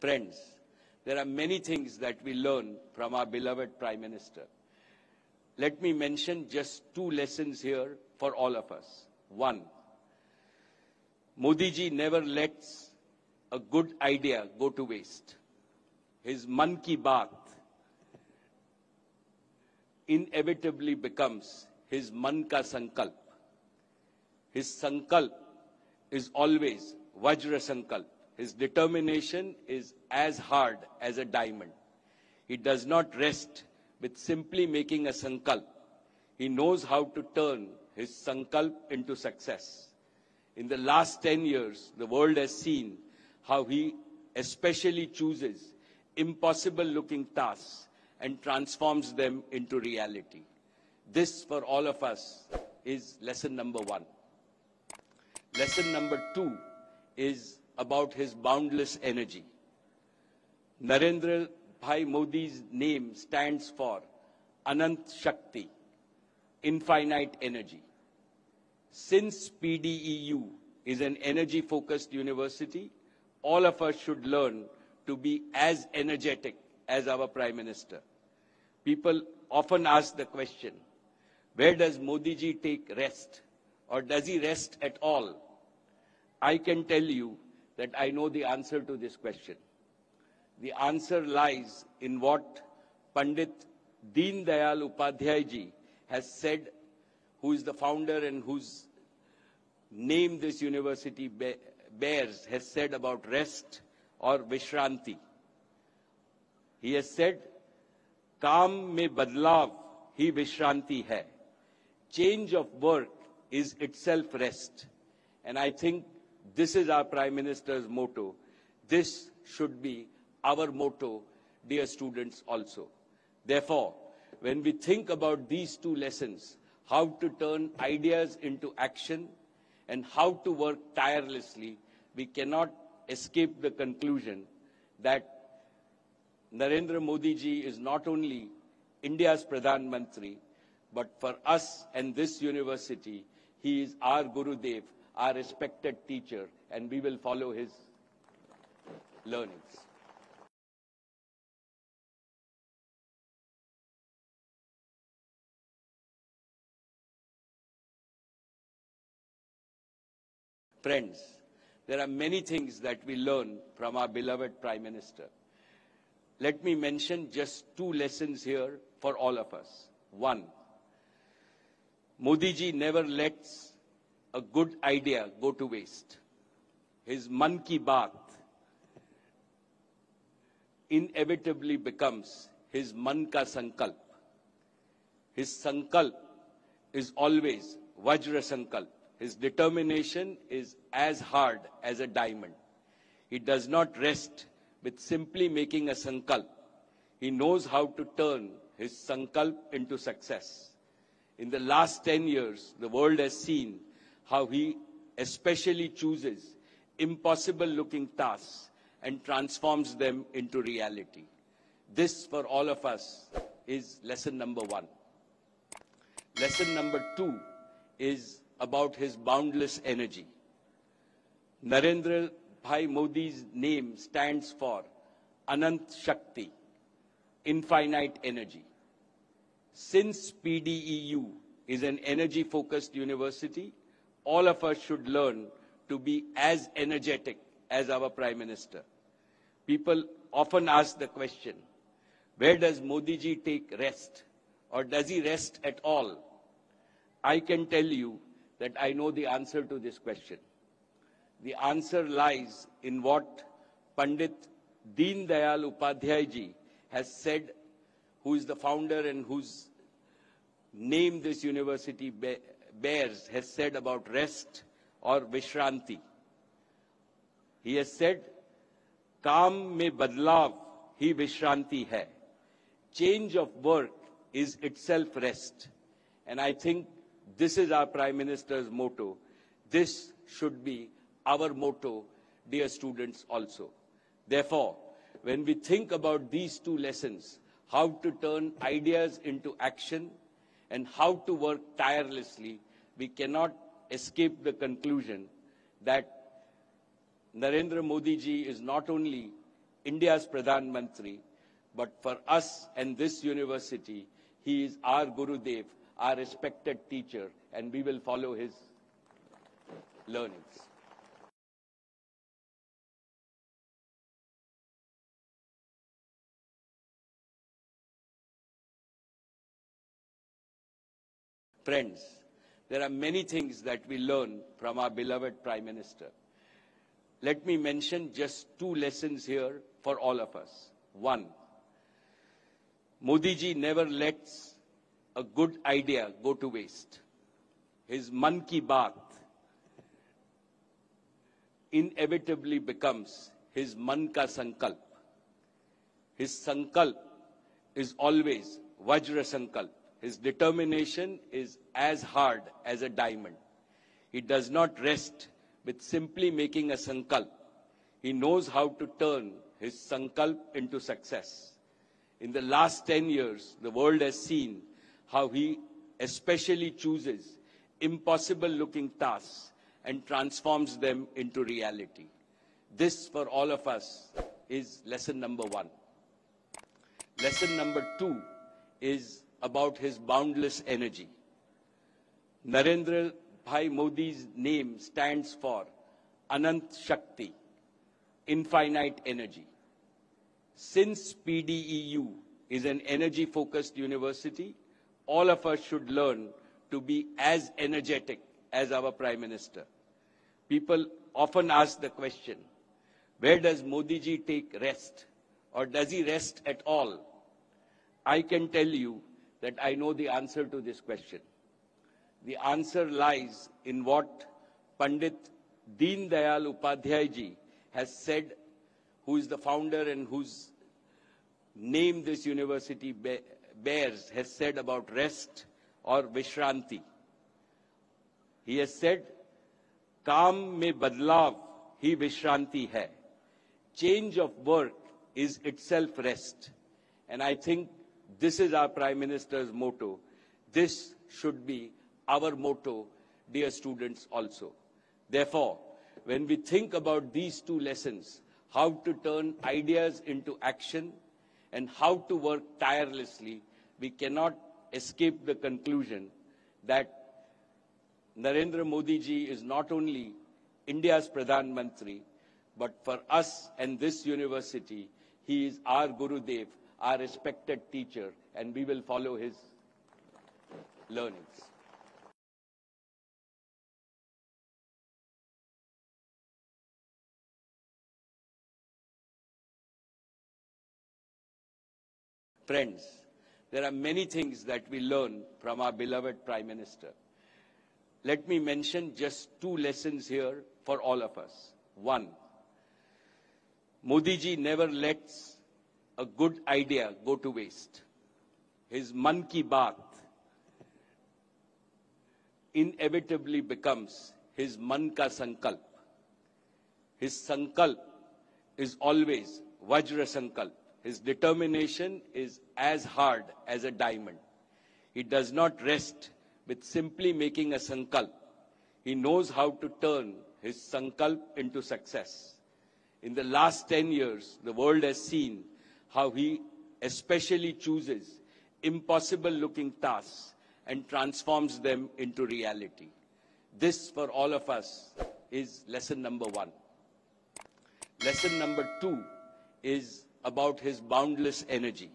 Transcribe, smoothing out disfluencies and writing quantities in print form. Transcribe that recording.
Friends, there are many things that we learn from our beloved Prime Minister. Let me mention just two lessons here for all of us. One, Modi ji never lets a good idea go to waste. His Mann Ki Baat inevitably becomes his Man Ka Sankalp. His Sankalp is always Vajra Sankalp. His determination is as hard as a diamond. He does not rest with simply making a Sankalp. He knows how to turn his Sankalp into success. In the last 10 years, the world has seen how he especially chooses impossible-looking tasks and transforms them into reality. This, for all of us, is lesson number one. Lesson number two is about his boundless energy. Narendra Bhai Modi's name stands for Anant Shakti, infinite energy. Since PDEU is an energy-focused university, all of us should learn to be as energetic as our Prime Minister. People often ask the question, where does Modi ji take rest? Or does he rest at all? I can tell you that I know the answer to this question. The answer lies in what Pandit Deen Dayal Upadhyay ji has said, who is the founder and whose name this university bears, has said about rest or Vishranti. He has said, Kaam mein badlav hi Vishranti hai. Change of work is itself rest. And I think this is our Prime Minister's motto. This should be our motto, dear students, also. Therefore, when we think about these two lessons, how to turn ideas into action and how to work tirelessly, we cannot escape the conclusion that Narendra Modi ji is not only India's Pradhan Mantri, but for us and this university, he is our Gurudev, our respected teacher, and we will follow his learnings. Friends, there are many things that we learn from our beloved Prime Minister. Let me mention just two lessons here for all of us. One, Modi ji never lets a good idea go to waste. His Mann Ki Baat inevitably becomes his Man Ka Sankalp. His Sankalp is always Vajra Sankalp. His determination is as hard as a diamond. He does not rest with simply making a Sankalp. He knows how to turn his Sankalp into success. In the last 10 years, the world has seen how he especially chooses impossible-looking tasks and transforms them into reality. This, for all of us, is lesson number one. Lesson number two is about his boundless energy. Narendra Bhai Modi's name stands for Anant Shakti, infinite energy. Since PDEU is an energy-focused university, all of us should learn to be as energetic as our Prime Minister. People often ask the question, where does Modi ji take rest? Or does he rest at all? I can tell you that I know the answer to this question. The answer lies in what Pandit Deen Dayal Upadhyay ji has said, who is the founder and whose name this university bears, has said about rest or Vishranti. He has said, Kaam mein badlav hi Vishranti hai. Change of work is itself rest. And I think this is our Prime Minister's motto. This should be our motto, dear students, also. Therefore, when we think about these two lessons, how to turn ideas into action and how to work tirelessly, we cannot escape the conclusion that Narendra Modi ji is not only India's Pradhan Mantri, but for us and this university, he is our Gurudev, our respected teacher, and we will follow his learnings. Friends, there are many things that we learn from our beloved Prime Minister. Let me mention just two lessons here for all of us. One, Modi ji never lets a good idea go to waste. His Man Ki Baat inevitably becomes his Man Ka Sankalp. His Sankalp is always Vajra Sankalp. His determination is as hard as a diamond. He does not rest with simply making a Sankalp. He knows how to turn his Sankalp into success. In the last 10 years, the world has seen how he especially chooses impossible-looking tasks and transforms them into reality. This, for all of us, is lesson number one. Lesson number two is about his boundless energy. Narendra Bhai Modi's name stands for Anant Shakti, infinite energy. Since PDEU is an energy-focused university, all of us should learn to be as energetic as our Prime Minister. People often ask the question, where does Modi ji take rest? Or does he rest at all? I can tell you that I know the answer to this question. The answer lies in what Pandit Deen Dayal Upadhyay ji has said, who is the founder and whose name this university bears, has said about rest or Vishranti. He has said, Kaam mein badlav hi Vishranti hai. Change of work is itself rest. And I think this is our Prime Minister's motto. This should be our motto, dear students, also. Therefore, when we think about these two lessons, how to turn ideas into action and how to work tirelessly, we cannot escape the conclusion that Narendra Modi ji is not only India's Pradhan Mantri, but for us and this university, he is our Gurudev, our respected teacher, and we will follow his learnings. Friends, there are many things that we learn from our beloved Prime Minister. Let me mention just two lessons here for all of us. One, Modi ji never lets a good idea go to waste. His Man Ki Baat inevitably becomes his Man Ka Sankalp. His Sankalp is always Vajra Sankalp. His determination is as hard as a diamond. He does not rest with simply making a Sankalp. He knows how to turn his Sankalp into success. In the last 10 years, the world has seen how he especially chooses impossible-looking tasks and transforms them into reality. This, for all of us, is lesson number one. Lesson number two is about his boundless energy.